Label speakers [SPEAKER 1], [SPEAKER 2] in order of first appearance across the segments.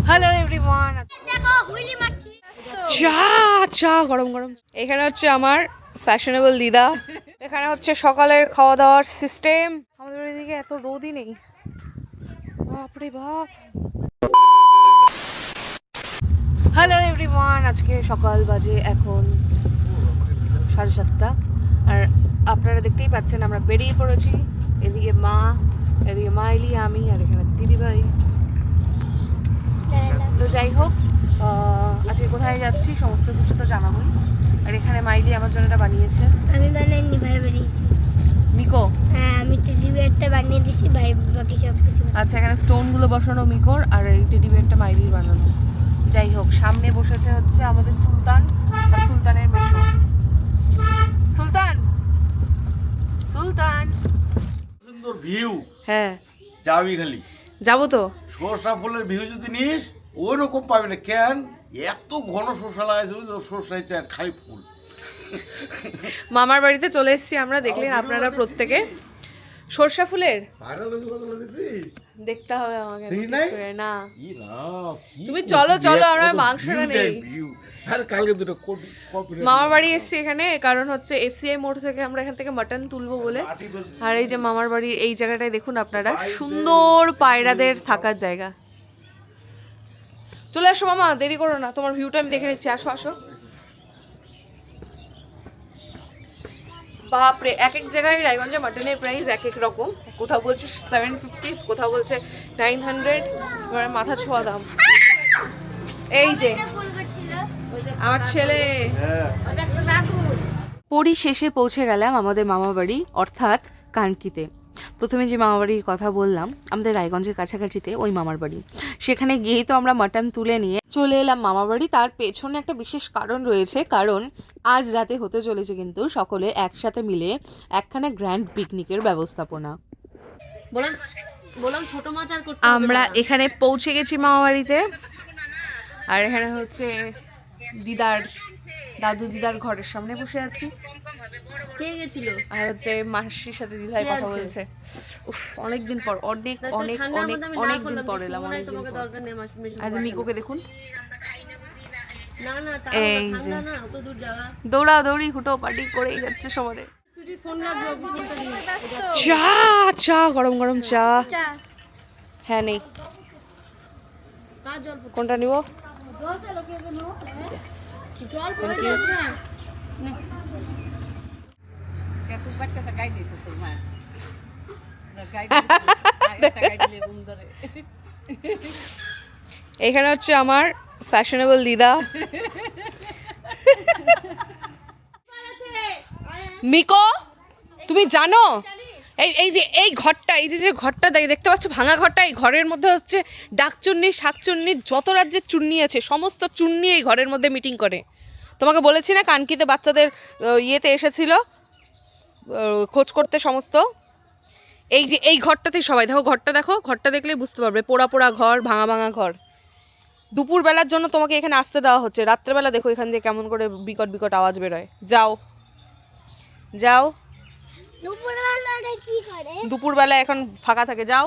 [SPEAKER 1] Hello everyone, চা চা গরম গরম। এখানে হচ্ছে আমার ফ্যাশনেবল দিদা। এখানে হচ্ছে সকালের খাওয়া দাওয়ার সিস্টেম। আমাদের এদিকে এত রোদই নেই, বাপরে বাপ। হ্যালো এভরিওয়ান, আজকে সকাল বাজে এখন 7:30, আর আপনারা দেখতেই পাচ্ছেন আমরা বেরিয়ে পড়েছি। এদিকে মা, এদিকে মাইলি, আমি, আর এখানে দিদিভাই। তো যাই হোক, আজকে কোথায় যাচ্ছি সমস্ত কিছু তো জানাবোই। আর এখানে মাইলি আমার জন্য এটা বানিয়েছে।
[SPEAKER 2] আমি বানাইনি, ভাই বানিয়েছি।
[SPEAKER 1] মিকো?
[SPEAKER 2] হ্যাঁ, আমি টেডি বিয়ারটা বানিয়ে দিছি, ভাই বাকি সব কিছু।
[SPEAKER 1] আচ্ছা, এখানে স্টোনগুলো বসানো মিকোর, আর এই টেডি বিয়ারটা মাইলির বানানো। যাই হোক, সামনে বসেছে হচ্ছে আমাদের সুলতান আর সুলতানের মেশো। সুলতান, সুলতান।
[SPEAKER 3] সুন্দর ভিউ।
[SPEAKER 1] হ্যাঁ,
[SPEAKER 3] যাবি খালি
[SPEAKER 1] যাবো তো।
[SPEAKER 3] সরষা ফুলের ভিউ যদি নিস ওই রকম পাবি না। কেন এত ঘন সরষা লাগাইছে, সরষা খালি ফুল।
[SPEAKER 1] মামার বাড়িতে চলে এসেছি আমরা, দেখলেন আপনারা প্রত্যেকে। সরষা ফুলের দেখতে হবে আমাকে না। তুমি চলো চলো, আমরা মাংসটা নেই। মামার বাড়ি এসেছি এখানে, কারণ হচ্ছে FCI মোড় থেকে আমরা এখান থেকে মাটন তুলবো বলে। আর এই যে মামার বাড়ি এই জায়গাটায় দেখুন আপনারা, সুন্দর পায়রাদের থাকার জায়গা। চলে আসো মামা, দেরি করো না, তোমার ভিউটা আমি দেখে নিচ্ছি। আসো আসো। বাপরে, এক এক জায়গায় রায়গঞ্জে মাটনের প্রাইস এক এক রকম। কোথাও বলছে 750, কোথাও বলছে 900, এবার মাথা ছোঁয়া দাম। এই যে আমার ছেলে। পরিশেষে পৌঁছে গেলাম আমাদের মামা বাড়ি, অর্থাৎ কানকিতে। প্রথমে যে মামা বাড়ির কথা বললাম, আমাদের রায়গঞ্জের কাছাকাছিতে ওই মামার বাড়ি। সেখানে গিয়েই তো আমরা মাটন তুলে নিয়ে চলে এলাম মামা বাড়ি। তার পেছনে একটা বিশেষ কারণ রয়েছে, কারণ আজ রাতে হতে চলেছে কিন্তু সকলে একসাথে মিলে একখানা গ্র্যান্ড পিকনিকের ব্যবস্থাপনা।
[SPEAKER 4] বললাম ছোট মাছ আর করতে
[SPEAKER 1] আমরা এখানে পৌঁছে গেছি মামা বাড়িতে, আর এখানে হচ্ছে দিদার, দাদু দিদার ঘরের সামনে বসে আছি।
[SPEAKER 4] কে গেছিল?
[SPEAKER 1] আর হচ্ছে মাসির সাথে দিদিভাই কথা বলছে। উফ, অনেকদিন পর, অনেক অনেক অনেক অনেক দিন পর এলাম, অনেক দিন পর।
[SPEAKER 4] দরকার নেই মাছ মিশু।
[SPEAKER 1] আজ মিকুকে দেখুন,
[SPEAKER 4] না না,
[SPEAKER 1] এই যে
[SPEAKER 4] ঠান্ডা না, অত দূর যাওয়া।
[SPEAKER 1] দৌড়া দৌড়ি হুটো পাটি করেই যাচ্ছে সবারে।
[SPEAKER 4] সুজির ফোন লাগবে, ফোনটা দিন।
[SPEAKER 1] চা চা গরম গরম চা। হ্যাঁ নেই,
[SPEAKER 4] কার জল?
[SPEAKER 1] কোনটা নিব?
[SPEAKER 4] জল চালো কে যেন? জল পড়ে যাবে না।
[SPEAKER 1] এখানে হচ্ছে আমার ফ্যাশনেবল দিদা মিকো। তুমি জানো এই এই যে এই ঘরটা, এই যে ঘরটা দেখতে পাচ্ছ, ভাঙা ঘরটা, এই ঘরের মধ্যে হচ্ছে ডাকচুন্নি, শাকচুন্নি, যত রাজ্যের চুন্নি আছে সমস্ত চুন্নি এই ঘরের মধ্যে মিটিং করে। তোমাকে বলেছি না, কানকিতে বাচ্চাদের ইয়েতে এসেছিল খোঁজ করতে সমস্ত। এই যে এই ঘরটাতেই সবাই, দেখো ঘরটা, দেখো ঘরটা দেখলেই বুঝতে পারবে, পোড়া পোড়া ঘর, ভাঙা ভাঙা ঘর। দুপুরবেলার জন্য তোমাকে এখানে আসতে দেওয়া হচ্ছে, রাত্রেবেলা দেখো এখান দিয়ে কেমন করে বিকট বিকট আওয়াজ বেরোয়। যাও যাও, দুপুরবেলা এখন ফাঁকা থাকে, যাও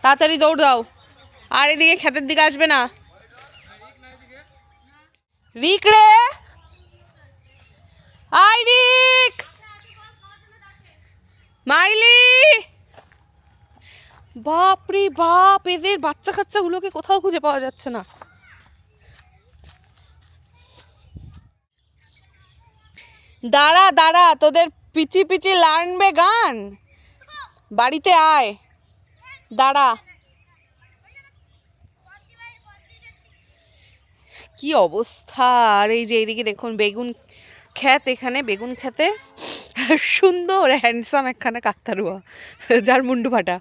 [SPEAKER 1] তাড়াতাড়ি দৌড় দাও। আর এদিকে ক্ষেতের দিকে আসবে না। রিক রে, আই রিক, মাইলি। বাপরে বাপ, এদের বাচ্চা কাচ্চাগুলোকে কোথাও খুঁজে পাওয়া যাচ্ছে না। দাঁড়া দাঁড়া, তোদের পিচি পিচি লানবে গান, বাড়িতে আয়, দাঁড়া। কি অবস্থা! আর এই যে এইদিকে দেখুন বেগুন ক্ষেত, এখানে বেগুন খেতে সুন্দর হ্যান্ডসাম একখানা কাকতারুয়া, যার মুন্ডু ফাটা।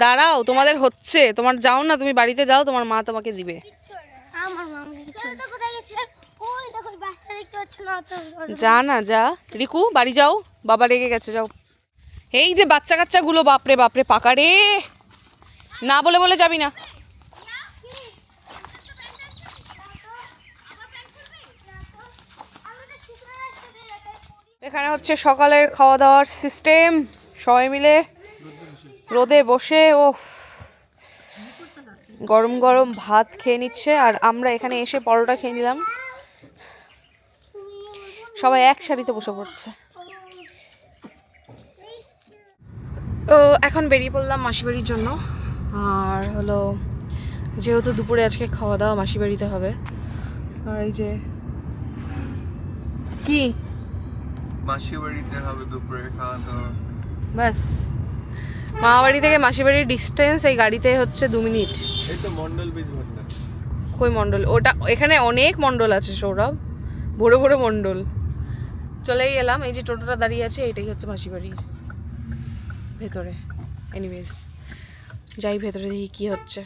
[SPEAKER 1] দাঁড়াও, তোমাদের হচ্ছে, তোমার যাও না, তুমি বাড়িতে যাও, তোমার মা তোমাকে দিবে। যা না যা, রিকু বাড়ি যাও, বাবা রেগে গেছে, যাও। এই যে বাচ্চা কাচ্চাগুলো, বাপরে বাপরে পাকা রে, না বলে বলে যাবি না। এখানে হচ্ছে সকালের খাওয়া দাওয়ার সিস্টেম। সবাই মিলে রোদে বসে ও গরম গরম ভাত খেয়ে নিচ্ছে, আর আমরা এখানে এসে পরোটা খেয়ে নিলাম। সবাই এক সারিতে বসে পড়ছে। তো এখন বেরিয়ে পড়লাম মাসিবাড়ির জন্য। আর হলো যেহেতু দুপুরে আজকে খাওয়া দাওয়া মাসি বাড়িতে হবে, আর এই যে কি
[SPEAKER 5] মাসি বাড়িতে হবে দুপুরে খাওয়া দাওয়া।
[SPEAKER 1] ব্যাস, মামা বাড়ি থেকে মাসি বাড়ির ডিস্টেন্স এই গাড়িতে হচ্ছে 2 মিনিট।
[SPEAKER 5] এই তো মন্ডল বীজ ভান্ডার।
[SPEAKER 1] কই মণ্ডল? ওটা এখানে অনেক মণ্ডল আছে সৌরভ, ভরে ভরে মণ্ডল। চলেই এলাম, এই যে টোটোটা দাঁড়িয়ে আছে এটাই হচ্ছে মাসি বাড়ির ভেতরে। এনিওয়েজ যাই ভেতরে দেখি কি হচ্ছে।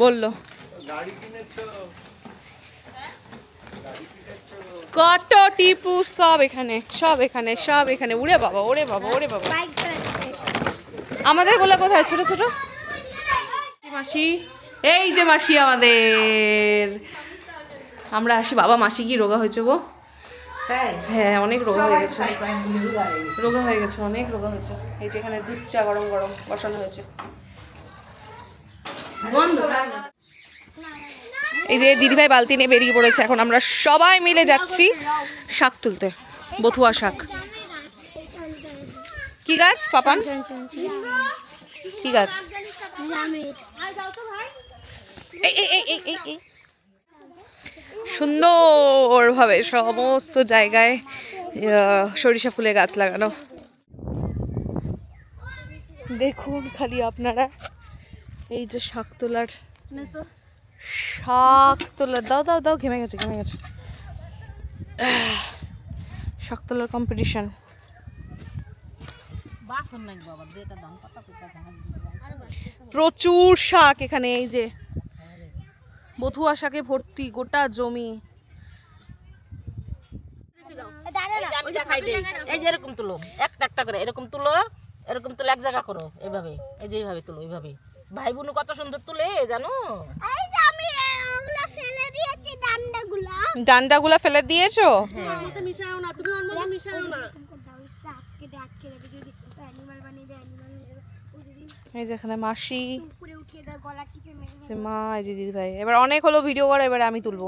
[SPEAKER 1] বললো কত টিপু সব এখানে, সব এখানে, সব এখানে। উড়ে বাবা, ওরে বাবা, ওরে বাবা।
[SPEAKER 2] বাইক চালাচ্ছে।
[SPEAKER 1] আমাদের বলে কোথায় ছোট ছোট মাসি? এই যে মাসি আমাদের। আমরা আসি। বাবা মাসি কি রোগা হয়েছে গো? হ্যাঁ অনেক রোগা হয়ে গেছে, রোগা হয়ে গেছে, অনেক রোগা হয়েছে। এই যে এখানে দুধ চা গরম গরম বসানো হয়েছে। এই যে দিদিভাই বালতি নিয়ে বেরিয়ে পড়েছে। এখন আমরা সবাই মিলে যাচ্ছি শাক তুলতে, বথুয়া শাক। কি গাছ পাপান? কি গাছ? সুন্দরভাবে সমস্ত জায়গায় সরিষা ফুলের গাছ লাগানো। দেখুন খালি আপনারা, এই যে শাক তোলার, শাক তোলার, দাও দাও দাও, ঘেমে গেছে, ঘেমে গেছে। শাক তোলার কম্পিটিশন। প্রচুর শাক এখানে, এই যে বথুয়া শাকে ভর্তি গোটা জমি।
[SPEAKER 6] এই যে এরকম তুলো, একটা একটা করে এরকম তুলো, এরকম তুলে এক জায়গা করো, এভাবে, এই যে এইভাবে তুলো, এইভাবে। ভাই বোন কত সুন্দর তুলে জানো।
[SPEAKER 1] ডান্ডাগুলা ফেলে দিয়েছো? এই যে এখানে মাসি, মা, এই যে দিদি ভাই। এবার অনেক হলো ভিডিও করা, এবারে আমি তুলবো।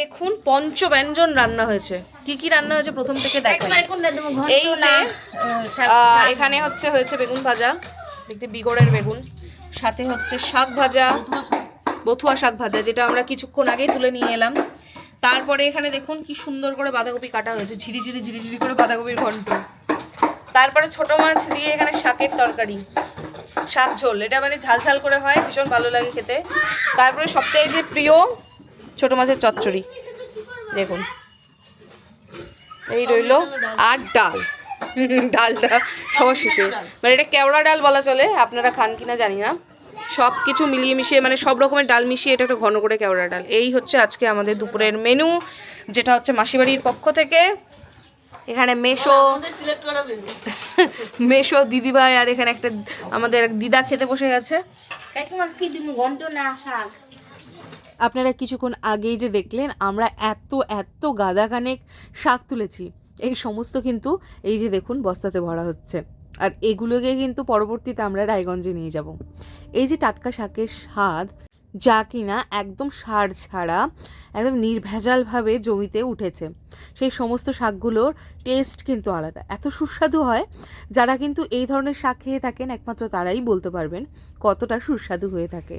[SPEAKER 1] দেখুন পঞ্চব্যঞ্জন রান্না হয়েছে। কি কি রান্না হয়েছে প্রথম থেকে দেখাই। এই যে এখানে হয়েছে বেগুন ভাজা, দেখতে বিগড়ের বেগুন, সাথে হচ্ছে শাক ভাজা, বথুয়া শাক ভাজা, যেটা আমরা কিছুক্ষণ আগেই তুলে নিয়ে এলাম। তারপরে এখানে দেখুন কি সুন্দর করে বাঁধাকপি কাটা হয়েছে, ঝিরিঝিরি ঝিরিঝিরি করে বাঁধাকপির ঘন্ট। তারপরে ছোট মাছ দিয়ে এখানে শাকের তরকারি, শাক ঝোল, এটা মানে ঝাল ঝাল করে হয়, ভীষণ ভালো লাগে খেতে। তারপরে সবচাইতে প্রিয় ছোট মাছের চচ্চড়ি দেখুন, এই রইল। আর ডাল, ডালটা সবার শেষে, মানে এটা কেওড়া ডাল বলা চলে, আপনারা খান কিনা জানি না। সব কিছু মিলিয়ে মিশিয়ে, মানে সব রকমের ডাল মিশিয়ে এটা একটা ঘন করে কেওড়া ডাল। এই হচ্ছে আজকে আমাদের দুপুরের মেনু, যেটা হচ্ছে মাসিবাড়ির পক্ষ থেকে। এখানে মেশো দিদিভাই আর এখানে একটা আমাদের দিদা খেতে বসে গেছে। আপনারা কিছুক্ষণ আগেই যে দেখলেন আমরা এত গাদাখানেক শাক তুলেছি, এই সমস্ত কিন্তু এই যে দেখুন বস্তাতে ভরা হচ্ছে। আর এগুলোকে কিন্তু পরবর্তীতে আমরা রায়গঞ্জে নিয়ে যাব। এই যে টাটকা শাকের স্বাদ, যা কিনা একদম সার ছাড়া, একদম নির্ভেজালভাবে জমিতে উঠেছে, সেই সমস্ত শাকগুলোর টেস্ট কিন্তু আলাদা, এত সুস্বাদু হয়। যারা কিন্তু এই ধরনের শাক খেয়ে থাকেন একমাত্র তারাই বলতে পারবেন কতটা সুস্বাদু হয়ে থাকে।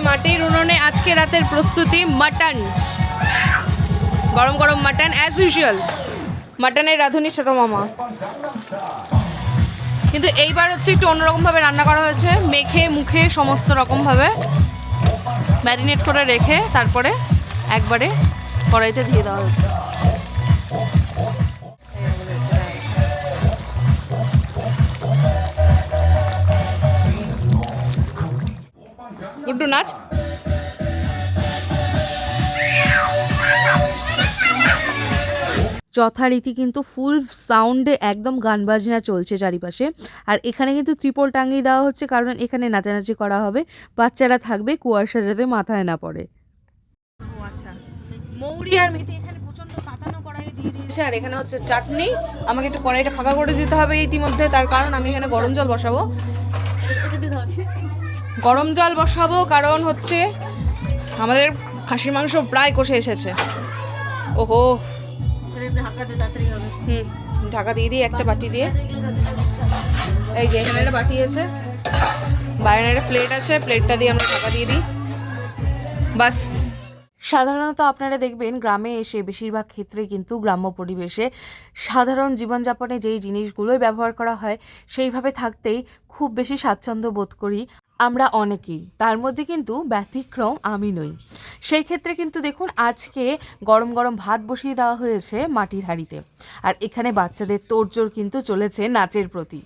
[SPEAKER 1] মাটির উনুনে আজকে রাতের প্রস্তুতি, মাটন, গরম গরম মাটন অ্যাজ ইউজুয়াল। মাটনের রাঁধুনি ছোট মামা, কিন্তু এইবার হচ্ছে একটু অন্যরকমভাবে রান্না করা হয়েছে। মেখে মুখে সমস্ত রকমভাবে ম্যারিনেট করে রেখে তারপরে একবারে কড়াইতে দিয়ে দেওয়া হয়েছে। গুড্ডু নাচ। যথারীতি কিন্তু ফুল সাউন্ডে একদম গান বাজনা চলছে চারিপাশে। আর এখানে কিন্তু ত্রিপল টাঙিয়ে দেওয়া হচ্ছে, কারণ এখানে নাচানাচি করা হবে, বাচ্চারা থাকবে, কুয়াশা যাতে মাথায় না পড়ে। আচ্ছা, মৌরি আর মেথি এখানে প্রচন্ড পাতানো কড়াই দিয়ে দিয়েছে। আর এখানে হচ্ছে চাটনি। আমাকে একটু কড়াইটা ফাঁকা করে দিতে হবে ইতিমধ্যে, তার কারণ আমি এখানে গরম জল বসাবো। গরম জল বসাবো কারণ হচ্ছে আমাদের খাসির মাংস প্রায় কষে এসেছে। ওহো, ঢাকা দিয়ে দিই একটা বাটি দিয়ে। এই যে এখানে একটা বাটি আছে, বাইরে একটা প্লেট আছে, প্লেটটা দিয়ে আমরা ঢাকা দিয়ে দিই, বাস। সাধারণত আপনারা দেখবেন গ্রামে এসে বেশিরভাগ ক্ষেত্রে কিন্তু গ্রাম্য পরিবেশে সাধারণ জীবনযাপনে যেই জিনিসগুলোই ব্যবহার করা হয় সেইভাবে থাকতেই খুব বেশি স্বাচ্ছন্দ্য বোধ করি আমরা অনেকেই। তার মধ্যে কিন্তু ব্যতিক্রম আমি নই। সেই ক্ষেত্রে কিন্তু দেখুন আজকে গরম গরম ভাত বসিয়ে দেওয়া হয়েছে মাটির হাঁড়িতে। আর এখানে বাচ্চাদের তোড়জোড় কিন্তু চলেছে নাচের প্রতি।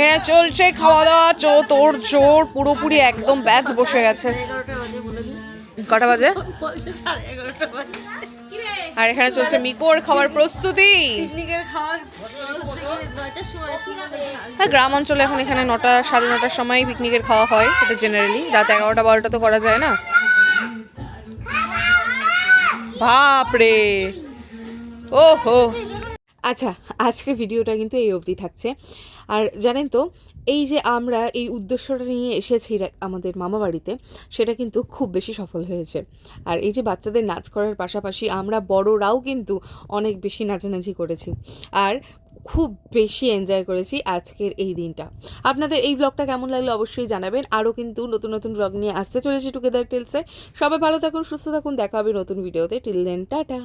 [SPEAKER 1] এরা চলছে খাওয়া দাওয়া, তোড়জোড় পুরোপুরি একদম ব্যাচ বসে গেছে। কটা বাজে? আর এখানে চলছে মিকোর খাবার প্রস্তুতি। হ্যাঁ, গ্রাম অঞ্চলে এখন এখানে 9টা সাড়ে 9টার সময় পিকনিকের খাওয়া হয়, এটা জেনারেলি। রাত 11টা 12টা তো করা যায় না। বাপরে, ওহো। আচ্ছা, আজকে ভিডিওটা কিন্তু এই অবধি থাকছে। আর জানেন তো, এই যে আমরা এই উদ্দেশ্যটা নিয়ে এসেছি আমাদের মামা বাড়িতে, সেটা কিন্তু খুব বেশি সফল হয়েছে। আর এই যে বাচ্চাদের নাচ করার পাশাপাশি আমরা বড়রাও কিন্তু অনেক বেশি নাচানাচি করেছি আর খুব বেশি এনজয় করেছি আজকের এই দিনটা। আপনাদের এই ব্লগটা কেমন লাগলো অবশ্যই জানাবেন। আরও কিন্তু নতুন নতুন ব্লগ নিয়ে আসতে চলেছি টুগেদার টেলসে। সবাই ভালো থাকুন, সুস্থ থাকুন, দেখা হবে নতুন ভিডিওতে। Till then, tata.